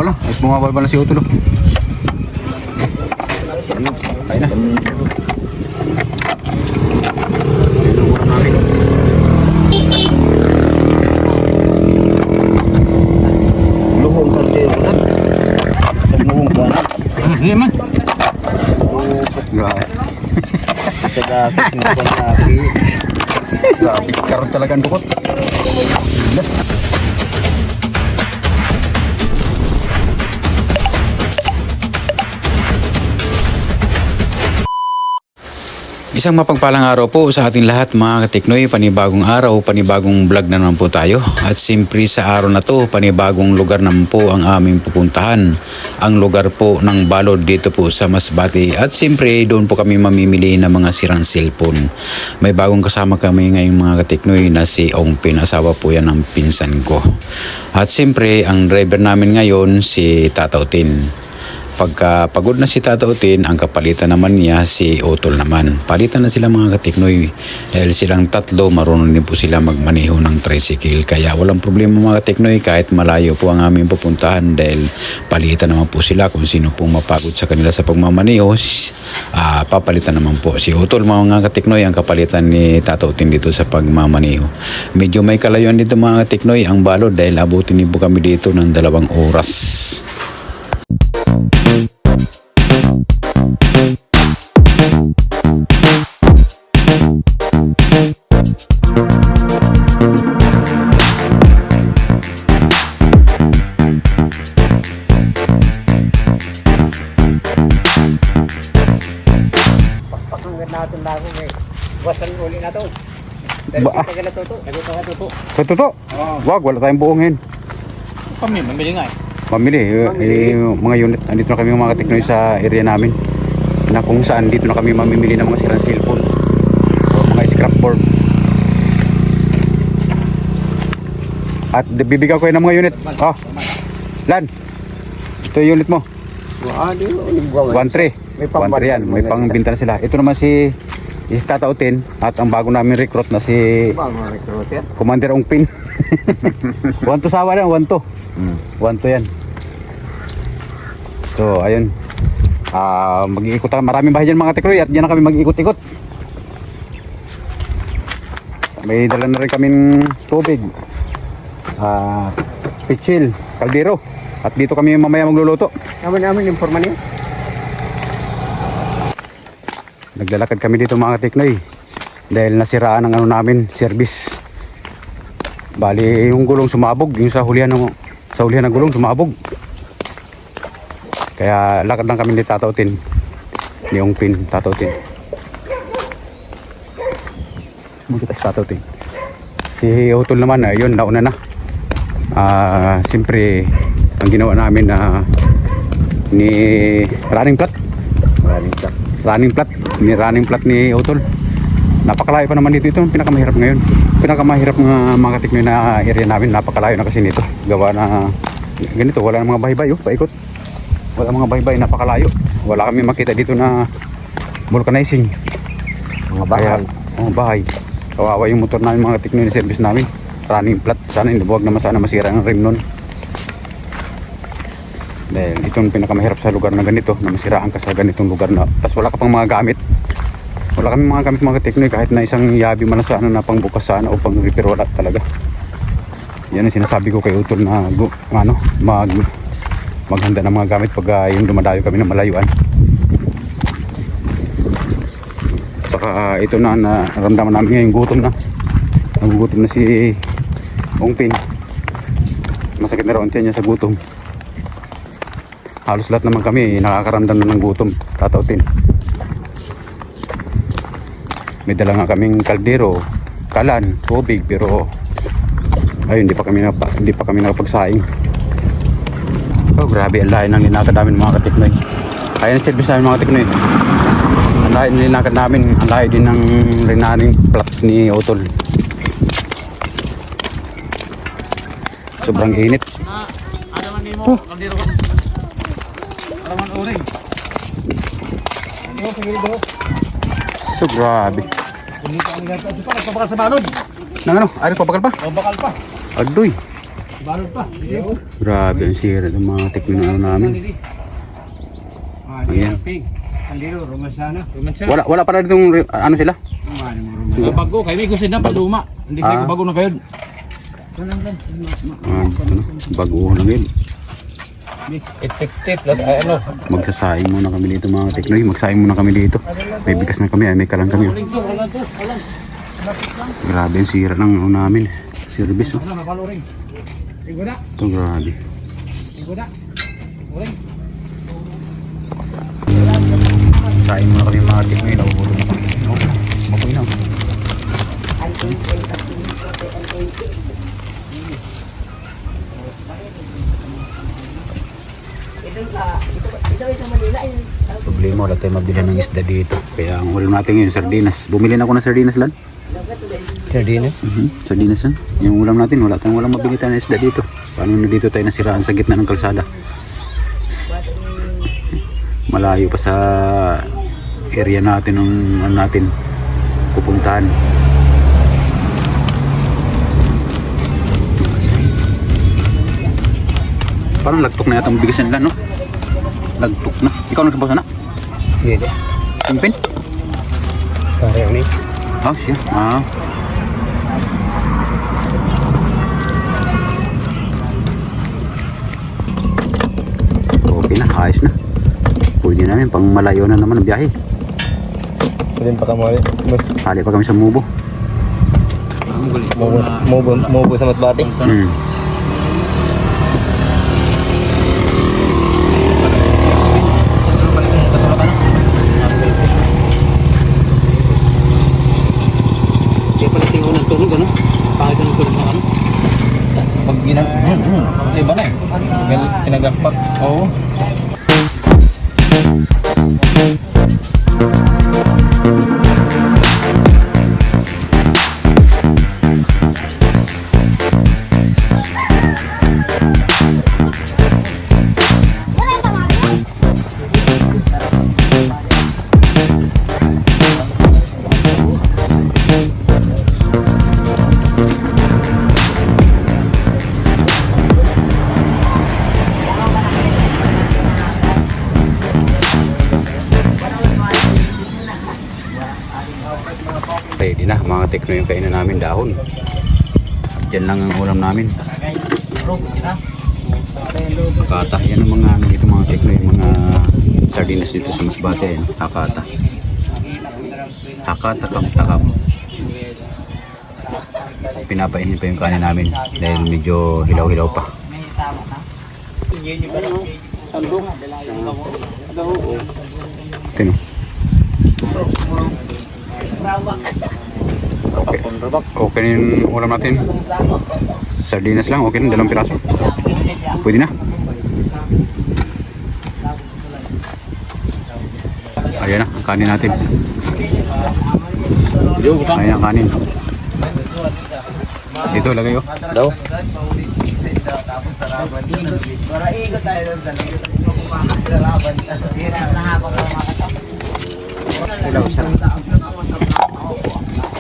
Wala, mas bumabal ba na si Utol? Ano? Kaya na. Tinulungan namin. Luhong kartero na. Luhong ka na. Hindi man. Grabe. Tagakit mo pa sa akin. Grabe, karoon talaga ang dukot. Isang mapagpalang araw po sa ating lahat mga katiknoy, panibagong araw, panibagong vlog na naman po tayo. At siyempre sa araw na to, panibagong lugar naman po ang aming pupuntahan. Ang lugar po ng Balod dito po sa Masbate. At siyempre doon po kami mamimili ng mga sirang cellphone. May bagong kasama kami ngayong mga katiknoy na si Ong Pin, asawa po yan ng pinsan ko. At siyempre ang driver namin ngayon si Tataw Tin. Pagka pagod na si Tataw Tin, ang kapalitan naman niya si Utol naman. Palitan na sila mga katiknoy dahil silang tatlo marunong din po sila magmaneho ng tricycle. Kaya walang problema mga katiknoy kahit malayo po ang aming pupuntahan dahil palitan naman po sila kung sino pong mapagod sa kanila sa pagmamaneho. Papalitan naman po si Utol mga katiknoy ang kapalitan ni Tataw Tin dito sa pagmamaneho. Medyo may kalayuan dito mga katiknoy ang Balod dahil abutin din po kami dito ng 2 oras. Natin bago kay wasan uli na to. Tagal na to. Totoo? Wag, wala tayong buongin. Mamili nga eh. Mamili, mga unit. Andito na kami mga katiknoy sa area namin. Na kung saan dito na kami mamimili ng mga sirang cellphone. O mga scrapboard. At bibigyan ko ng mga unit. Oh, Lan. Ito yung unit mo. 1-3. May 1-3 yan. May pangbinta na sila. Ito naman si Tataw Tin. At ang bago namin recruit na si Commander Ong Pin. 1-2 sawa yan. 1-2. 1-2 yan. So ayun. Mag-iikot tayo. Maraming bahay dyan mga tikroy. At dyan na kami mag-iikot-ikot. May dala na rin kaming tubig. Pitsil. Kaldero. At dito kami mamaya magluluto. Namin informa niyo. Naglalakad kami dito mga katiknoy dahil nasiraan ang namin service. Bali yung gulong sumabog, yung sa hulihan ng gulong sumabog. Kaya lakad lang kami ni Tataw Tin, ni Ong Pin. Tataw Tin. Kita si Tataw Tin. Si Utol naman yun, nauna na. Siyempre ang ginawa namin ni running plat ni Utol. Napakalayo pa naman dito. Ito ang pinakamahirap ngayon. Pinakamahirap mga katiknoy na area namin. Napakalayo na kasi nito. Gawa na ganito. Wala na mga bahay-bahay. Paikot. Wala mga bahay-bahay. Napakalayo. Wala kami makita dito na vulcanizing. Mga bahay. Mga bahay. Kawawa yung motor namin mga katiknoy na service namin. Running plat. Sana hindi buwag naman sana masira ang rim nun. Dahil itong pinakamahirap sa lugar na ganito, na masiraan ka sa ganitong lugar na tapos wala ka pang mga gamit. Wala kami mga gamit mga katiknoy kahit na isang yabi man sana na pangbukas sana o pang repair, wala talaga. Yan ang sinasabi ko kay Utol na maghanda ng mga gamit pag yung dumadayo kami ng malayuan. Saka ito na naramdaman namin ngayon gutom na. Nagugutom na si Ong Pin. Masakit na raw ang tiyan niya sa gutom. Halos lahat naman kami nakakaramdam na ng gutom. Tataw Tin. May dala nga kaming kaldero, kalan, tubig, pero ayun, hindi pa kami nakapagsaing. Oh, grabe ang layo ng linakad namin mga katiknoy. Ayun ang service namin mga katiknoy. Ang layo ng linakad namin, ang layo din ng rinaring plat ni Utol. Sobrang init. Alaman din mo, kaldero ko. Alaman oring. So grabe. Hindi pa ang gata. Ito pa, nagpapakal sa balod. Nang ano? Ay, nagpapakal pa? O, bakal pa. Agdoy. Balot pa. Grabe ang sira ng mga tekno na ano namin. Ayan. Kandiro, rumasana. Wala para ditong ano sila? Bago, kayo may gusto na paduma. Hindi kayo bago na kayo. Ito na, bago na ngayon. Tip, ano? Magsasaing muna kami dito mga teknoy. Magsaing muna kami dito. May bigas na kami, may kalan kami. Grabe ang sira ng ano namin. Service oh. Ito grabe. Saing muna kami mga teknoy. Nauulo na kami. Mabuhay na. Problema, wala tayong mabili ng isda dito. Kaya ang ulam natin ngayon, sardinas. Bumili na ako ng sardinas lang. Sardinas? Sardinas lang. Yung ulam natin, wala tayong walang mabili tayo ng isda dito. Paano na dito tayo nasiraan sa gitna ng kalsada? Malayo pa sa area natin ng ano natin pupuntahan. Parang lagtok na yata ang bigasan nila, no? Lagtok na. Ikaw nagsabaw sana? Hindi. Pimpin? Pare, ano Oh, siya. Okay na, ayos na. Pwede namin, pang malayo na naman ang biyahe. Pwede pa kamo. Hali pa kami sa Mubo. Mubo sa Masbate. Tulog ano? Pakit ka ng tulog na ano? Pag iba na eh. Pinagakpak. Oo. Ready na, mga tekno yung kainan namin dahon. Diyan lang ang ulam namin. Hakata, yan ang mga ano dito mga tekno, yung mga sardinas dito sa Masbate. Hakata. Hakata takam-takam. Pinapainin pa yung kanin namin dahil medyo hilaw-hilaw pa. Tino. Okay na yung ulam natin. Sardinas lang, okay na, 2 piraso. Pwede na. Ayan na, ang kanin natin. Ayan ang kanin. Dito, lagay ko. Daw.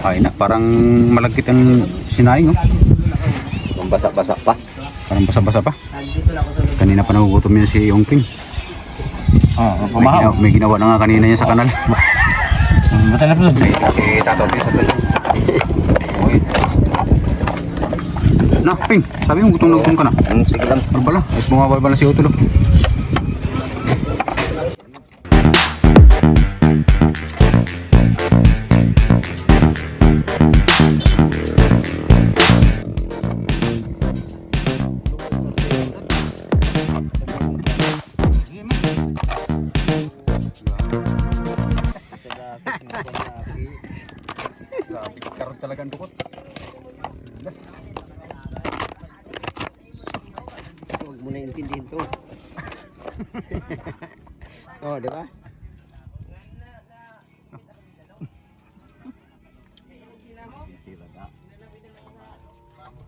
Ay na, parang malagkit ang sinaing, no? Basa-basa pa. Parang basa-basa pa. Kanina pa nagugutom yan si Yongping. May ginawa na nga kanina yan sa kanal. Matay na po sa Ay, kasi tatawin sa kanal. Okay. Na, Ping, sabi mo gutom na gutom ka na. Sige lang. Barbala, is bumabala si Utulo. Karot talaga ang dukot. Huwag mo na intindihin to. Oh, di ba?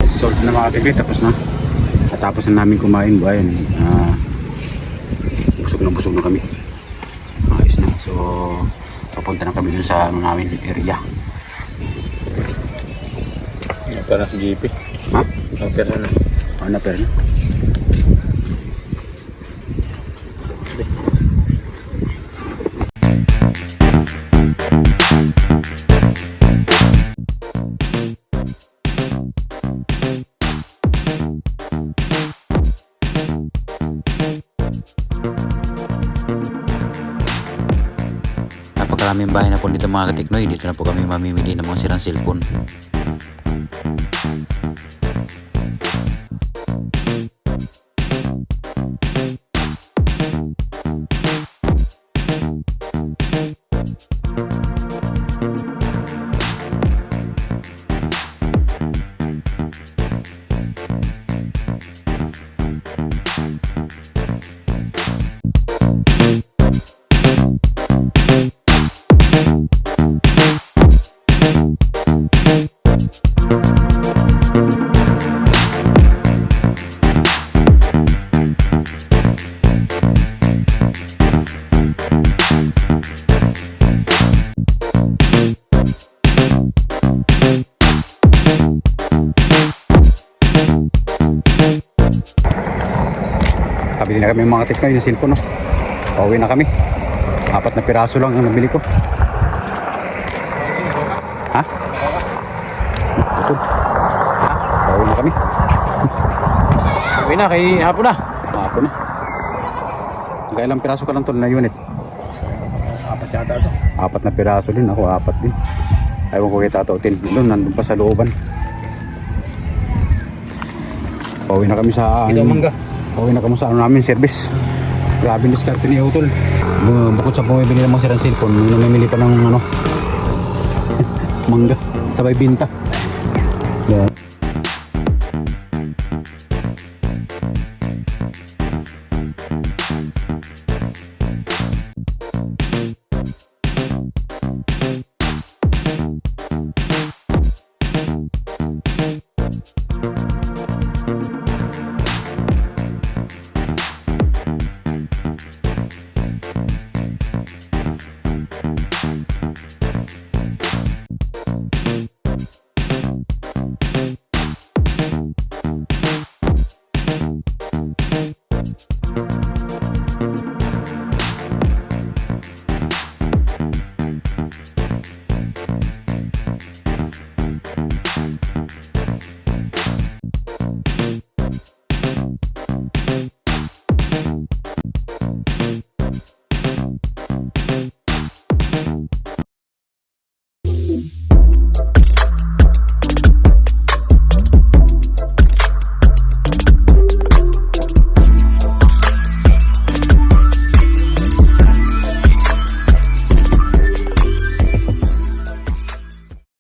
Solve na mga kaibigan, tapos na. Tapos na namin kumain, buhayan. Busog na kami. Ayos na. So, papunta na kami dun sa ano namin, area. Para sa GP. Ha? Okay na. Ano pero? Napakaraming bahay na po dito mga katiknoy. Dito na po kami mamimili ng mga sirang cellphone. Kabili na kami mga katiknoy ng cellphone, no? Pauwi na kami. 4 na piraso lang ang nabili ko. Ha? Ito. Pauwi na kami. Uwi na, kay hapon na. Hapon na. Kailang piraso ka lang to na unit? 4 yata ito. 4 na piraso din. Ako 4 din. Ayaw ko kay Tato Tin. Doon, nandun pa sa looban. Pauwi na kami sa... Ito mangga. Pauwi na kami sa ano namin, service. Grabe yung diskarte ni Utol. Bukod sa bumibili ng mga sirang cellphone, namimili pa ng ano, mangga. Sabay binta. Yan.